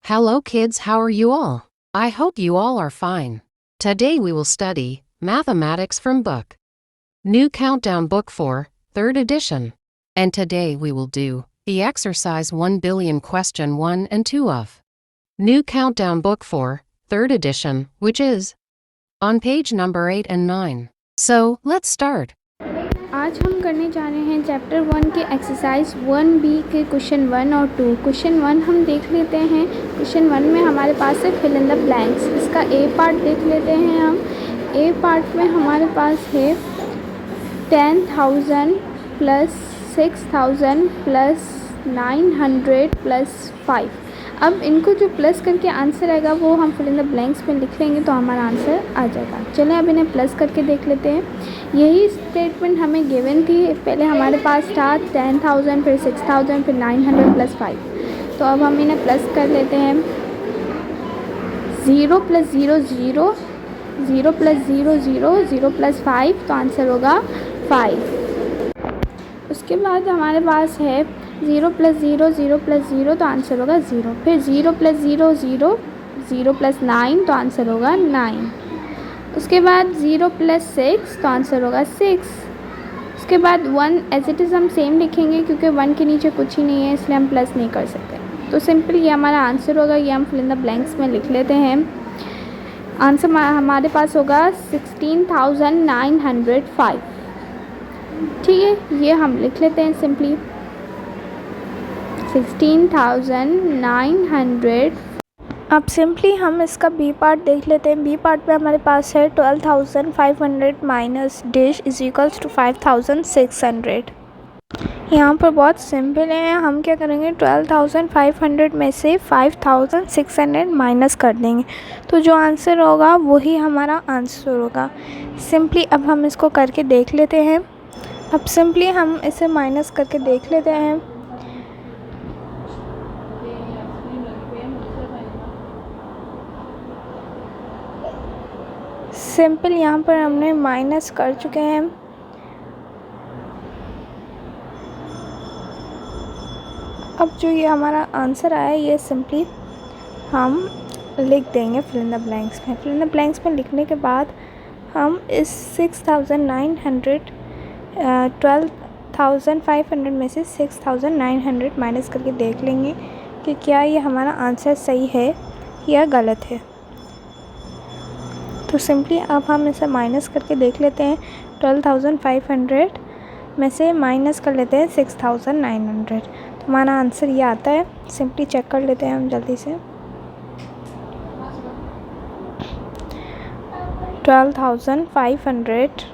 Hello kids, how are you all? I hope you all are fine. Today we will study Mathematics from Book. New Countdown Book 4, 3rd edition. And today we will do the exercise 1 billion question 1 and 2 of New Countdown Book 4, 3rd edition, which is on page number 8 and 9. So, let's start. आज हम करने जा रहे हैं chapter 1 के exercise 1B के question 1 और 2। Question 1 हम देख लेते हैं। क्वेश्चन 1 में हमारे पास है फिल इन द ब्लैंक्स। इसका ए पार्ट देख लेते हैं हम। ए पार्ट में हमारे पास है 10,000 प्लस 6,000 प्लस 900 प्लस 5। अब इनको जो प्लस करके आंसर आएगा वो हम फिल इन द ब्लैंक्स में लिख लेंगे तो हमारा आंसर आ जाएगा। चलें अब इन्हें प्लस करके देख लेते हैं। यही स्टेटमेंट हमें गिवन थी। पहले हमारे पास था 10,000 फिर 6,000 फिर 900 प्लस 5। तो अब हम इन्हें प्लस कर लेते हैं। 0 प्लस 0 0, 0 प्लस 0 0, 0 प्लस 5 तो आंसर होगा 5। उसके बाद हमारे पास है 0 प्लस 0 0 प्लस 0 तो आंसर होगा 0। फिर 0 प्लस 0 0, 0 प्लस 9 तो आंसर होगा 9। उसके बाद 0 प्लस 6 तो आंसर होगा 6। उसके बाद 1 एज इट इज़ हम सेम लिखेंगे क्योंकि 1 के नीचे कुछ ही नहीं है इसलिए हम प्लस नहीं कर सकते। तो सिंपल ये हमारा आंसर होगा। ये हम फिल इन द ब्लैंक्स में लिख लेते हैं। आंसर हमारे पास होगा 16,905। ठीक है, ये हम लिख लेते हैं सिंपली 16,900। अब सिंपली हम इसका बी पार्ट देख लेते हैं। बी पार्ट में हमारे पास है 12,500 minus dash is equals to 5,600। यहाँ पर बहुत सिंपल है। हम क्या करेंगे 12,500 में से 5,600 माइनस कर देंगे तो जो आंसर होगा वही हमारा आंसर होगा। सिंपली अब हम इसको करके देख लेते हैं। अब सिंपली हम इसे माइनस करके देख लेते हैं। सिंपल यहाँ पर हमने माइनस कर चुके हैं। अब जो ये हमारा आंसर आया ये सिंपली हम लिख देंगे फिल इन द ब्लैंक्स में। फिल इन द ब्लैंक्स में लिखने के बाद हम इस 12,500 में से 6,900 माइनस करके देख लेंगे कि क्या ये हमारा आंसर सही है या गलत है। तो सिंपली अब हम इसे माइनस करके देख लेते हैं। 12,500 में से माइनस कर लेते हैं 6,900 तो हमारा आंसर ये आता है। सिंपली चेक कर लेते हैं हम जल्दी से। 12,500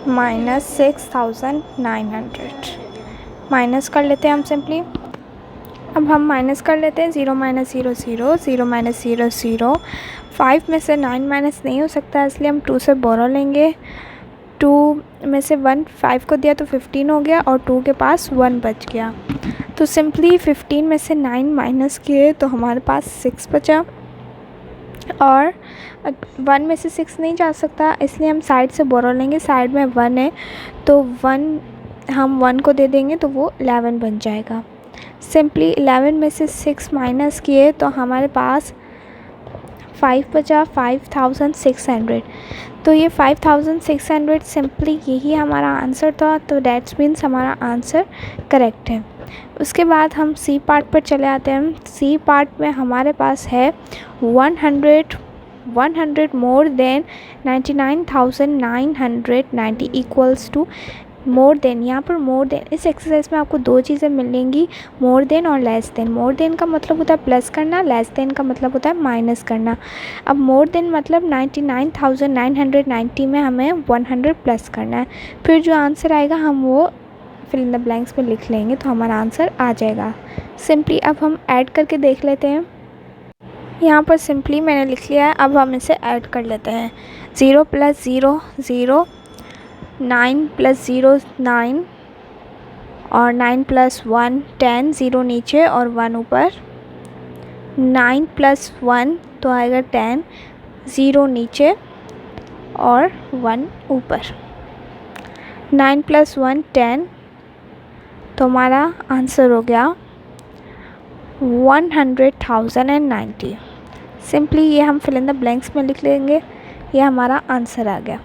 माइनस 6,900 माइनस कर लेते हैं हम सिंपली। अब हम माइनस कर लेते हैं 0 माइनस 0 0, 0 माइनस 0 0। 5 में से 9 माइनस नहीं हो सकता इसलिए हम 2 से बोरो लेंगे। 2 में से 1 5 को दिया तो 15 हो गया और 2 के पास 1 बच गया। तो सिंपली 15 में से 9 माइनस किए तो हमारे पास 6 बचा और 1 में से 6 नहीं जा सकता इसलिए हम साइड से बोरो लेंगे। साइड में 1 है तो 1 हम 1 को दे देंगे तो वो 11 बन जाएगा। सिंपली 11 में से 6 माइनस किए तो हमारे पास 5 बचा 5,600। तो ये 5,600 सिंपली यही हमारा आंसर था। तो दैट्स मीन्स हमारा आंसर करेक्ट है। उसके बाद हम सी पार्ट पर चले आते हैं। सी पार्ट में हमारे पास है 100 more than 99,990 equals to more than. यहाँ पर मोर देन इस एक्सरसाइज में आपको दो चीज़ें मिलेंगी, मोर देन और लेस देन। मोर देन का मतलब होता है प्लस करना, लेस देन का मतलब होता है माइनस करना। अब मोर देन मतलब 99,990 में हमें 100 प्लस करना है। फिर जो आंसर आएगा हम वो फिल इन द ब्लैंक्स में लिख लेंगे तो हमारा आंसर आ जाएगा। सिंपली अब हम ऐड करके देख लेते हैं। यहाँ पर सिंपली मैंने लिख लिया है। अब हम इसे ऐड कर लेते हैं। 0 प्लस 0 0, 9 प्लस 0 9 और 9 प्लस 1 10, 0 नीचे और 1 ऊपर। 9 प्लस 1 तो आएगा 10, 0 नीचे और 1 ऊपर। 9 प्लस 1 10 तो हमारा आंसर हो गया 100,090। सिंपली ये हम फिल इन द ब्लैंक्स में लिख लेंगे, ये हमारा आंसर आ गया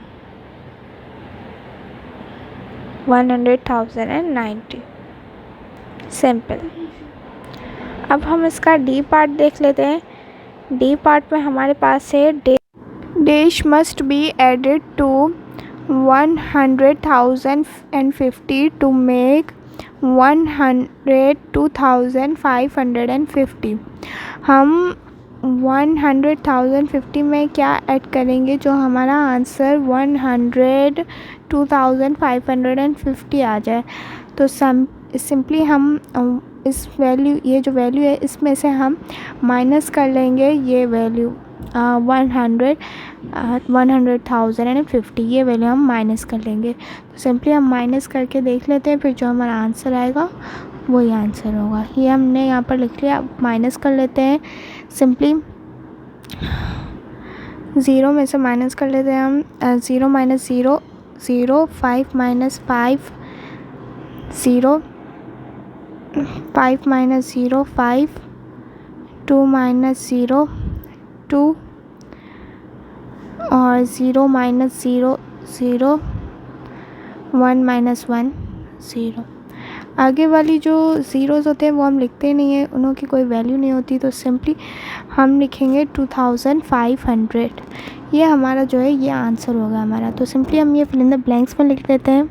100,090। सिंपल। अब हम इसका डी पार्ट देख लेते हैं। डी पार्ट में हमारे पास है dash must be added to 100,050 to make 102,550। हम 100,050 में क्या ऐड करेंगे जो हमारा आंसर 102,550 आ जाए। तो सिंपली हम इस वैल्यू, ये जो वैल्यू है इसमें से हम माइनस कर लेंगे ये वैल्यू 100,050, ये वैल्यू हम माइनस कर लेंगे। तो सिंपली हम माइनस करके देख लेते हैं, फिर जो हमारा आंसर आएगा वही आंसर होगा। ये हमने यहाँ पर लिख लिया। अब माइनस कर लेते हैं। सिंपली 0 में से माइनस कर लेते हैं हम। 0 माइनस 0 0, 5 माइनस 5 0, 5 माइनस 0 5, 2 माइनस 0 2, और 0 माइनस 0 0, 1 माइनस 1 0। आगे वाली जो ज़ीरोज़ होते हैं वो हम लिखते नहीं हैं, उनों की कोई वैल्यू नहीं होती। तो सिंपली हम लिखेंगे 2500। ये हमारा जो है ये आंसर होगा हमारा। तो सिंपली हम ये फिल इन द ब्लैंक्स में लिख देते हैं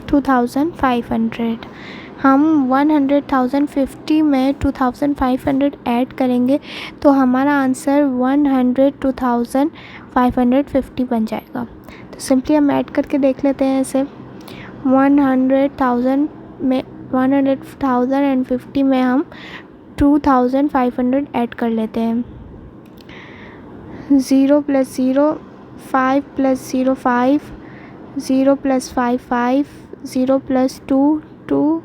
2500। हम 100,050 में 2500 ऐड करेंगे तो हमारा आंसर 102,550 बन जाएगा। तो सिंपली हम ऐड करके देख लेते हैं इसे। 100,000 में 100,050 में हम 2,500 ऐड कर लेते हैं। 0 प्लस 0 5 प्लस 0 5, 0 प्लस 5 5, 0 प्लस 2 2,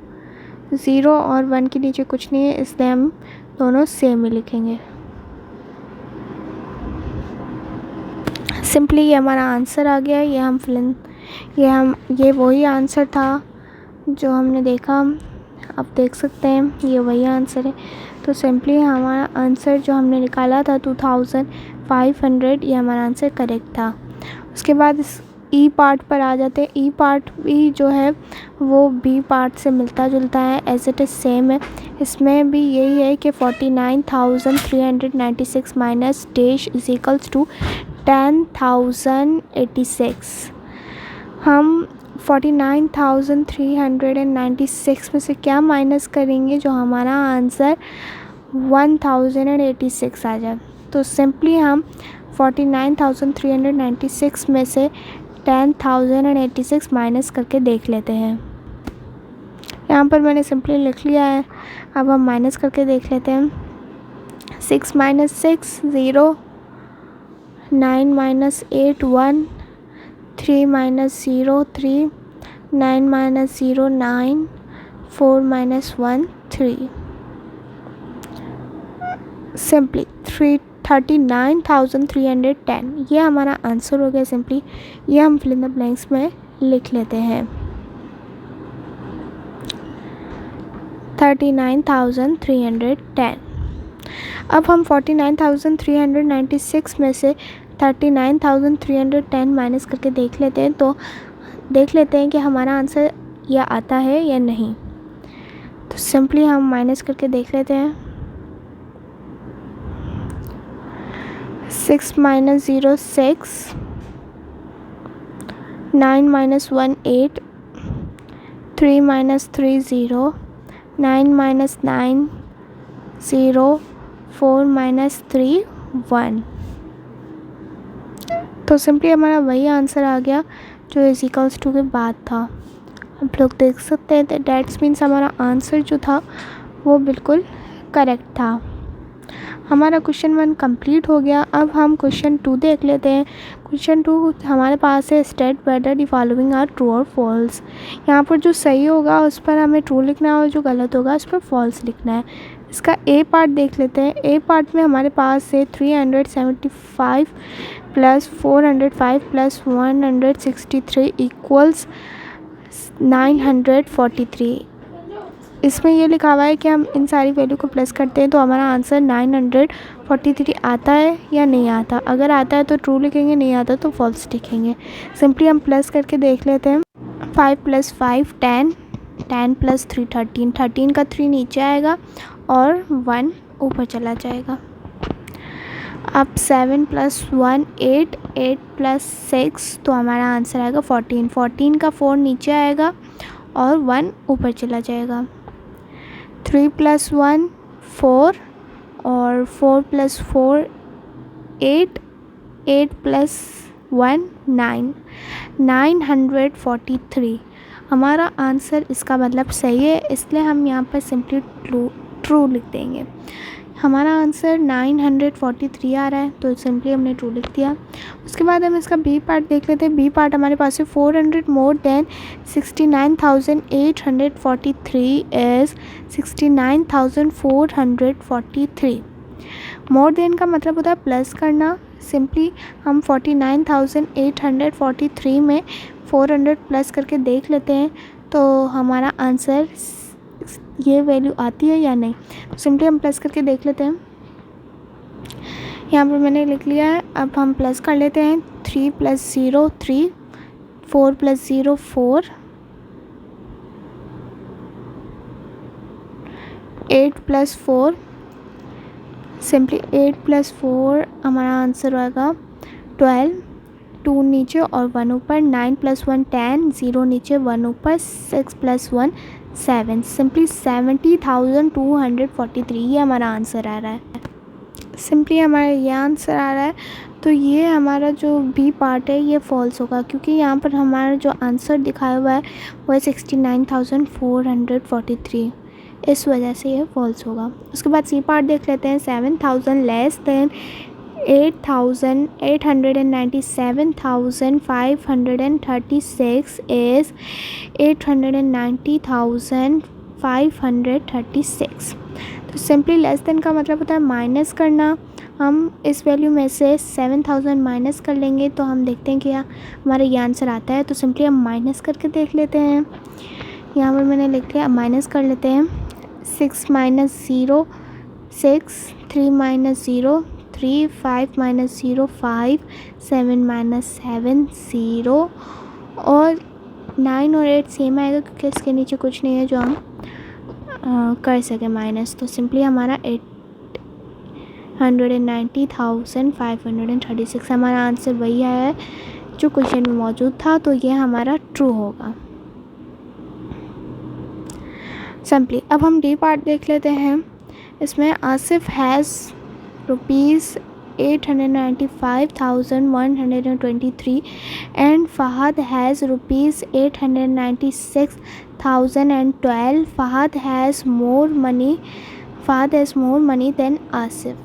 0 और 1 के नीचे कुछ नहीं है, इसलिए हम दोनों सेम ही लिखेंगे। सिंपली ये हमारा आंसर आ गया। ये वही आंसर था जो हमने देखा। आप देख सकते हैं ये वही आंसर है। तो सिंपली हमारा आंसर जो हमने निकाला था 2500, ये हमारा आंसर करेक्ट था। उसके बाद इस ई पार्ट पर आ जाते हैं। ई पार्ट भी जो है वो बी पार्ट से मिलता जुलता है, एज इट इज़ सेम है। इसमें भी यही है कि 49,396 minus dash is equals to 10,086। हम 49,396 में से क्या माइनस करेंगे जो हमारा आंसर 1086 आ जाए। तो सिंपली हम 49,396 में से 10,086 माइनस करके देख लेते हैं। यहाँ पर मैंने सिंपली लिख लिया है। अब हम माइनस करके देख लेते हैं। 6 minus 6 0, 9 minus 8 1, 3 minus 0 3, 9 minus 0 9, 4 minus 1 3। Simply 39,310, ये हमारा आंसर हो गया। सिंपली ये हम फिल इन द ब्लैंक्स में लिख लेते हैं 39,310। अब हम 49,396 में से 39,310 माइनस करके देख लेते हैं। तो देख लेते हैं कि हमारा आंसर यह आता है या नहीं। तो सिंपली हम माइनस करके देख लेते हैं। 6 minus 0 6, 9 minus 1 8, 3 minus 3 0, 9 minus 9 0, 4 minus 3 1। तो सिंपली हमारा वही आंसर आ गया जो इज इक्वल्स टू के बाद था। आप लोग देख सकते हैं डैट्स मीन्स हमारा आंसर जो था वो बिल्कुल करेक्ट था। हमारा क्वेश्चन 1 कंप्लीट हो गया। अब हम क्वेश्चन 2 देख लेते हैं। क्वेश्चन 2 हमारे पास है state whether the following are true और फॉल्स। यहाँ पर जो सही होगा उस पर हमें ट्रू लिखना है और जो गलत होगा उस पर फॉल्स लिखना है। इसका ए पार्ट देख लेते हैं। ए पार्ट में हमारे पास है 375 प्लस 405 प्लस 163 इक्वल्स 943। इसमें ये लिखा हुआ है कि हम इन सारी वैल्यू को प्लस करते हैं तो हमारा आंसर 943 आता है या नहीं आता। अगर आता है तो ट्रू लिखेंगे, नहीं आता तो फॉल्स लिखेंगे। सिंपली हम प्लस करके देख लेते हैं। 5 + 5 10, 10 + 3 13, 13 का 3 नीचे आएगा और 1 ऊपर चला जाएगा। अब 7 + 1 8, 8 + 6 तो हमारा आंसर आएगा 14, 14 का 4 नीचे आएगा और 1 ऊपर चला जाएगा। 3 + 1 4 और 4 + 4 8, 8 + 1 9, 943 हमारा आंसर। इसका मतलब सही है, इसलिए हम यहाँ पर सिंपली ट्रू लिख देंगे। हमारा आंसर 943 आ रहा है तो सिंपली हमने ट्रू लिख दिया। उसके बाद हम इसका बी पार्ट देख लेते हैं। बी पार्ट हमारे पास है 400 more than 69,843 is 69,443। More than का मतलब होता है प्लस करना। सिंपली हम 49,843 में 400 प्लस करके देख लेते हैं तो हमारा आंसर ये वैल्यू आती है या नहीं। तो सिंपली हम प्लस करके देख लेते हैं। यहाँ पर मैंने लिख लिया है। अब हम प्लस कर लेते हैं। 3 + 0 3, 4 + 0 4, 8 + 4, सिंपली 8 + 4 हमारा आंसर होगा 12, 2 नीचे और 1 ऊपर। 9 + 1 10, 0 नीचे 1 ऊपर। 6 + 1 7, सिंपली 70,243 ये हमारा आंसर आ रहा है। सिंपली हमारा ये आंसर आ रहा है तो ये हमारा जो बी पार्ट है ये फॉल्स होगा, क्योंकि यहाँ पर हमारा जो आंसर दिखाया हुआ है वो है 69,443, इस वजह से ये फॉल्स होगा। उसके बाद सी पार्ट देख लेते हैं। 7,000 लेस देन 8,897,536 इज़ 890,536। तो सिंपली लेस देन का मतलब होता है माइनस करना। हम इस वैल्यू में से 7,000 माइनस कर लेंगे तो हम देखते हैं कि हमारा ये आंसर आता है। तो सिंपली हम माइनस करके देख लेते हैं। यहाँ पर मैंने लिख लिया, अब माइनस कर लेते हैं। 6 - 0 6, 3 - 0 3, 5 - 0 5, 7 - 7 0 और 9 और 8 सेम आएगा क्योंकि इसके नीचे कुछ नहीं है जो हम कर सके माइनस। तो सिंपली हमारा 890,536 हमारा आंसर वही आया है जो क्वेश्चन में मौजूद था। तो ये हमारा ट्रू होगा सिंपली। अब हम डी पार्ट देख लेते हैं। इसमें Asif has ₹895,123 and Fahad has ₹896,012। Fahad has more money than Asif.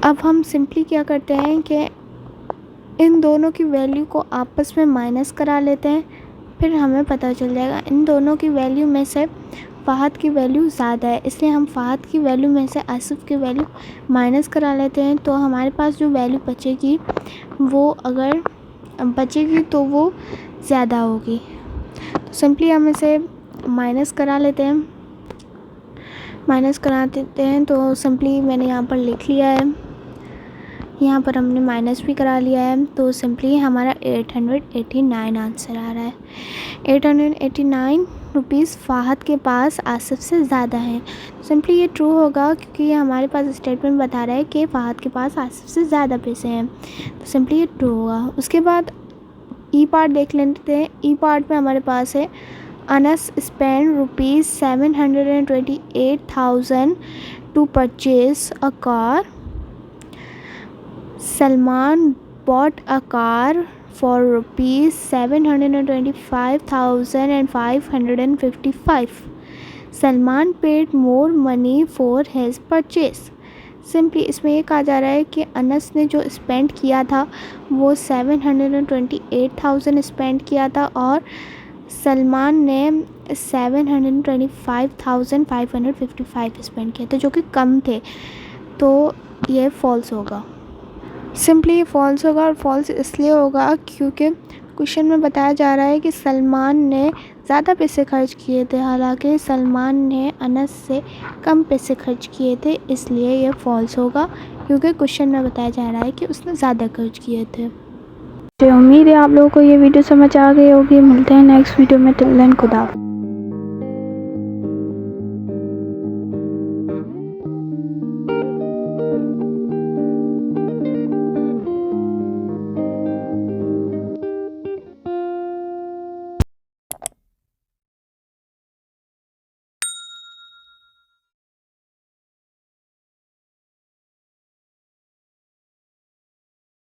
अब हम सिंपली क्या करते हैं कि इन दोनों की वैल्यू को आपस में माइनस करा लेते हैं, फिर हमें पता चल जाएगा। इन दोनों की वैल्यू में से फ़हद की वैल्यू ज़्यादा है, इसलिए हम फ़हद की वैल्यू में से आसिफ की वैल्यू माइनस करा लेते हैं। तो हमारे पास जो वैल्यू बचेगी वो अगर बचेगी तो वो ज़्यादा होगी। तो सिंपली हम इसे माइनस करा लेते हैं। माइनस करा देते हैं तो सिंपली मैंने यहाँ पर लिख लिया है, यहाँ पर हमने माइनस भी करा लिया है। तो सिंपली हमारा 889 आंसर आ रहा है। 889 रुपीज़ फ़हद के पास आसिफ से ज़्यादा है। सिंपली ये ट्रू होगा क्योंकि ये हमारे पास स्टेटमेंट बता रहा है कि फ़हद के पास आसिफ से ज़्यादा पैसे हैं। तो सिंपली ये ट्रू होगा। उसके बाद ई पार्ट देख लेते हैं। ई पार्ट में हमारे पास है Anas spend ₹728,000 to purchase a car. Salman bought a car for ₹725,555. Salman paid more money for his purchase. Simply इसमें ये कहा जा रहा है कि अनस ने जो स्पेंड किया था वो 728,000 स्पेंड किया था और सलमान ने 725,555 स्पेंड किए थे जो कि कम थे। तो ये फॉल्स होगा। सिंपली फॉल्स होगा और फॉल्स इसलिए होगा क्योंकि क्वेश्चन में बताया जा रहा है कि सलमान ने ज़्यादा पैसे खर्च किए थे, हालांकि सलमान ने अनस से कम पैसे खर्च किए थे, इसलिए ये फॉल्स होगा क्योंकि क्वेश्चन में बताया जा रहा है कि उसने ज़्यादा खर्च किए थे। तो उम्मीद है आप लोगों को ये वीडियो समझ आ गई होगी। मिलते हैं नेक्स्ट वीडियो में। टिल देन खुदा।